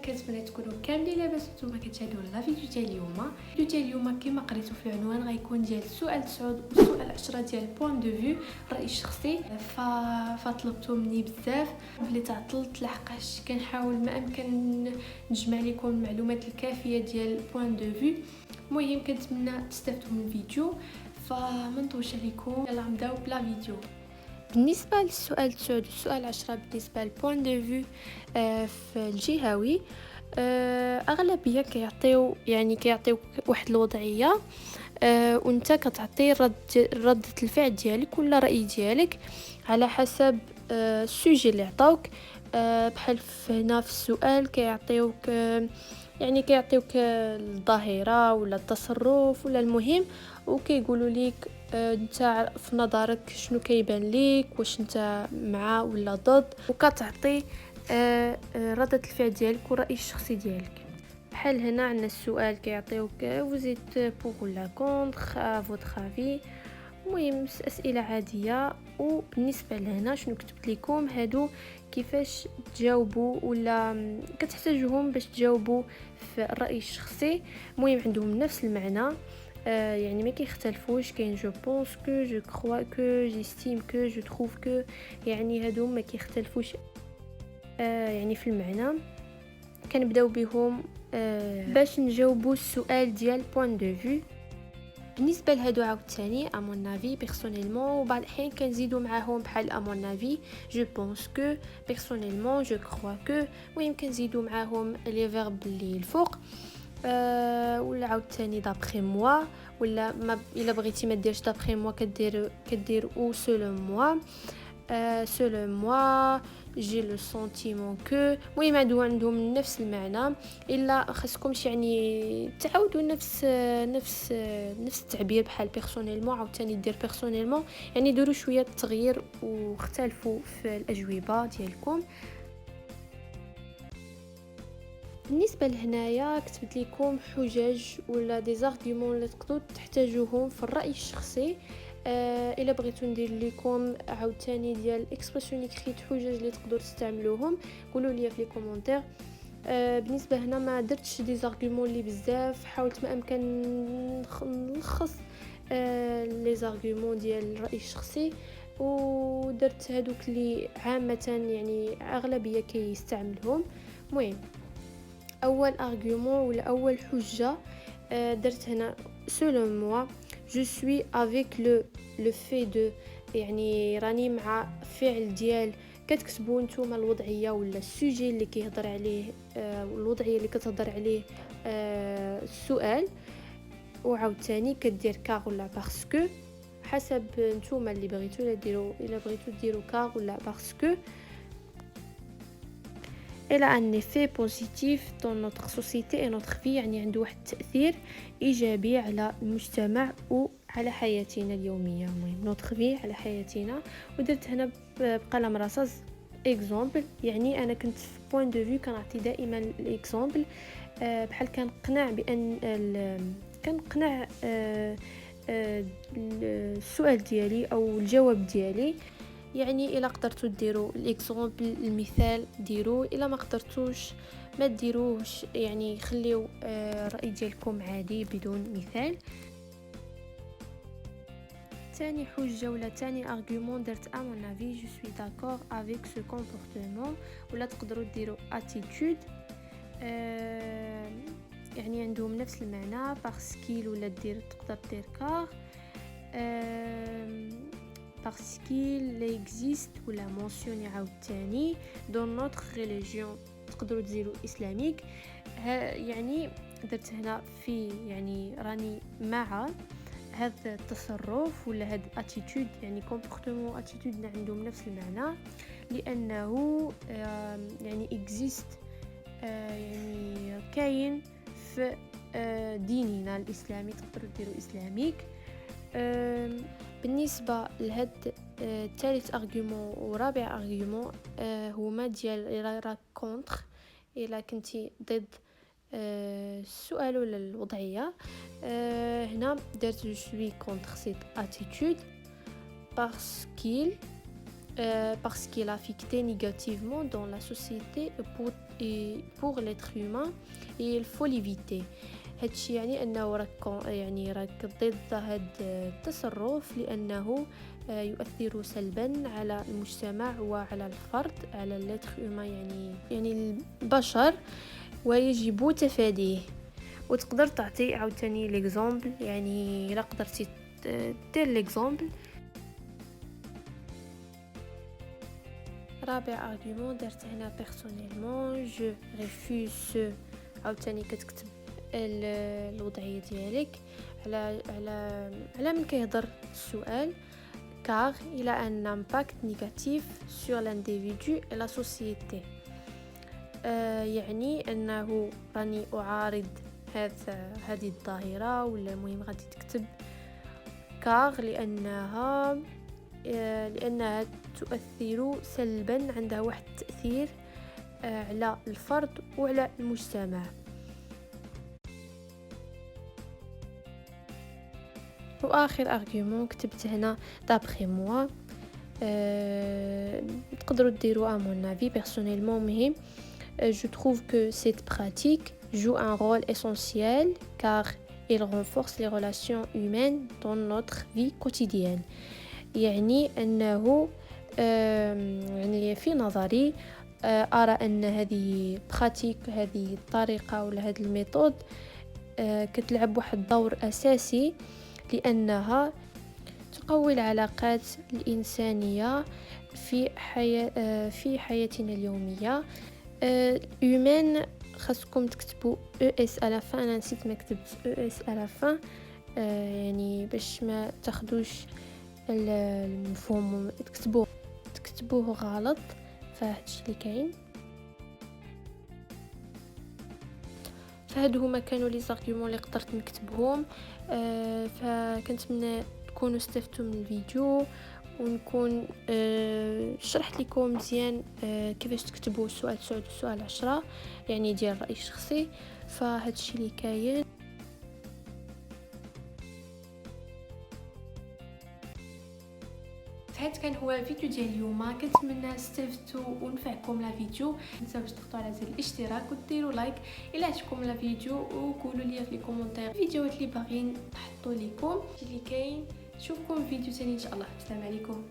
كنتمنى تكونوا كاملين لاباس نتوما كتشاهدوا لا فيديو ديال اليوم كما قريتوا في العنوان غيكون ديال السؤال 9 والسؤال 10 ديال بوين دو فيو الراي الشخصي. فطلبتوا مني بزاف بلي تعطلت لحقاش كنحاول ما امكن نجمع لكم المعلومات الكافيه ديال بوين دو فيو. المهم كنتمنى تستافدوا من الفيديو، فما نطولش عليكم، يلا نبداو بلا فيديو. بالنسبه للسؤال 9 والسؤال 10 بالنسبه للبوين دو فيو في الجهوي، اغلبيه كيعطيو واحد الوضعيه، وانت كتعطي ردة الفعل ديالك ولا الراي ديالك على حسب السوجي اللي عطاوك. بحال هنا في السؤال كيعطيوك الظاهره ولا التصرف ولا المهم، وكيقولوا لك انت في نظرك شنو كيبان ليك، واش انت مع ولا ضد، وكتعطي ردة الفعل ديالك والرأي الشخصي ديالك. بحال هنا عندنا السؤال كيعطيوك vous بوغ ولا كونتر فوتر افي. المهم اسئله عاديه. وبالنسبه لهنا شنو كتبت لكم هادو كيفاش تجاوبوا ولا كتحتاجوهم باش تجاوبوا في الرأي الشخصي. المهم عندهم نفس المعنى، يعني ما كيختلفوش. كاين جو بونس كو، جو كروا كو، جيستيم كو، جو تروف كو، يعني هادو ما كيختلفوش يعني في المعنى. كنبداو بهم باش نجاوبوا السؤال ديال بوين دو فيو. بالنسبه لهادو عاوتاني امون نافي بيرسونيلمون، وبعض الاحيان كنزيدوا معاهم بحال امون نافي جو بونس كو، بيرسونيلمون جو كروا كو. المهم كنزيدوا معاهم لي فيرب اللي الفوق، ولا عاوتاني دابري موا، ولا ما الا بغيتي ما ديرش دابري موا كدير او سولون موا، selon moi j'ai le sentiment que. المهم عندهم نفس المعنى، الا خاصكمش يعني تعاودوا نفس التعبير. بحال بيرسونيلمون عاوتاني دير بيرسونيلمون، يعني ديروا شويه تغيير واختلفوا في الاجوبه ديالكم. بالنسبه لهنايا كتبت لكم حجج ولا دي زارغومون اللي تقدروا تحتاجوهم في الراي الشخصي. الا بغيتو ندير لكم عاوتاني ديال الاكسبرسيون اكريت حجج اللي تقدروا تستعملوهم قولوا لي في لي كومونتير. بالنسبه هنا ما درتش دي زارغومون اللي بزاف، حاولت ما امكن نلخص لي زارغومون ديال الراي الشخصي، ودرت هذوك اللي عامه يعني اغلبيه كيستعملهم. المهم اول ارغومون ولا اول حجه درت هنا selon moi je suis avec le fait de، يعني راني مع فعل ديال. كتكتبوا نتوما الوضعيه ولا السوجي اللي كيهضر عليه، الوضعيه اللي كتهضر عليه السؤال، وعاوتاني كدير كار ولا باسكو حسب نتوما اللي بغيتوا ديروا. الا بغيتوا ديروا كار ولا باسكو إلى أن effet positif dans notre société et notre vie، يعني عنده واحد التأثير إيجابي على المجتمع وعلى حياتنا اليومية. المهم notre vie على حياتنا. ودرت هنا بقلم رصاص example، يعني أنا كنت في point de vue كنعطي دائما الإكزامبل. بحال كنقنع بأن كنقنع السؤال ديالي أو الجواب ديالي. يعني الا قدرتوا ديروا الاكزامبل المثال ديروا، الا ما قدرتوش ما ديروهش، يعني خليو الراي ديالكم عادي بدون مثال. تاني حجه ولا تاني ارغومون درت à mon avis je suis d'accord avec ce comportement، ولا تقدروا ديروا attitude، يعني عندهم نفس المعنى. باسكيل ولا تقدر دير كار، parce qu'il existe ولا mentionné عاوتاني dans notre religion، تقدروا تزيروا اسلاميك. يعني درت هنا في يعني راني مع هذا التصرف ولا هذا attitude، يعني comportement attitude عندهم نفس المعنى، لانه يعني exist، يعني كاين في ديننا الاسلامي، تقدروا ديروا اسلاميك. بالنسبه لهاد ثالث ارغومون ورابع ارغومون هما ديال راك كونتر، الا كنتي ضد السؤال ولا الوضعيه. هنا درت جو سوي كونتر سيت اتيتود parce qu'il parce qu'il a affecté négativement dans la société pour l'être humain et il faut l'éviter. هادشي يعني انه راك ضد هذا التصرف لانه يؤثر سلبا على المجتمع وعلى الفرد على l'être humain يعني البشر ويجب تفاديه. وتقدر تعطي عاوتاني ليكزامبل يعني الا قدرتي دير ليكزامبل. رابع ارغيومون درت هنا بيرسونيلمون جو ريفوز عاوتاني كتكتب الوضعيه ديالك على من كيهضر السؤال car il a un impact négatif sur l'individu et la société. يعني انه راني اعارض هذه الظاهره ولا المهم غادي تكتب car لانها تؤثر سلبا، عندها واحد التأثير على الفرد وعلى المجتمع. واخر ارغيومون كتبت هنا دابخي موا تقدروا ديروا مون افي بيرسونيلمون مهم je trouve que cette pratique joue un rôle essentiel car il renforce les relations humaines dans notre vie quotidienne. يعني انه يعني في نظري ارى ان هذه براتيك، هذه الطريقه ولا هذه الميثود كتلعب واحد الدور اساسي لانها تقوي العلاقات الانسانيه في حياتنا اليوميه. humaine خاصكم تكتبوا اس على فان، انا نسيت ما كتبت اس على فان يعني باش ما تاخذوش المفهوم تكتبوه غلط. فهادشي اللي كاين. فهادو هما كانوا لي زارغيومون اللي قدرت نكتبهم. فكنتمنى تكونوا استفدتوا من الفيديو ونكون شرحت لكم مزيان كيفاش تكتبوا السؤال 9 والسؤال 10 يعني ديال الرأي الشخصي. فهادشي اللي كاين. فهاد كان هو الفيديو ديال اليوم، كنتمنى استفدتوا ونفعكم لا فيديو. ما تنساوش تضغطوا على زر الاشتراك وديروا لايك الى عجبكم لا فيديو، وقولوا لي في لي كومونتير الفيديوهات اللي باغيين نحطوا لكم اللي كاين. نشوفكم فيديو ثاني ان شاء الله. السلام عليكم.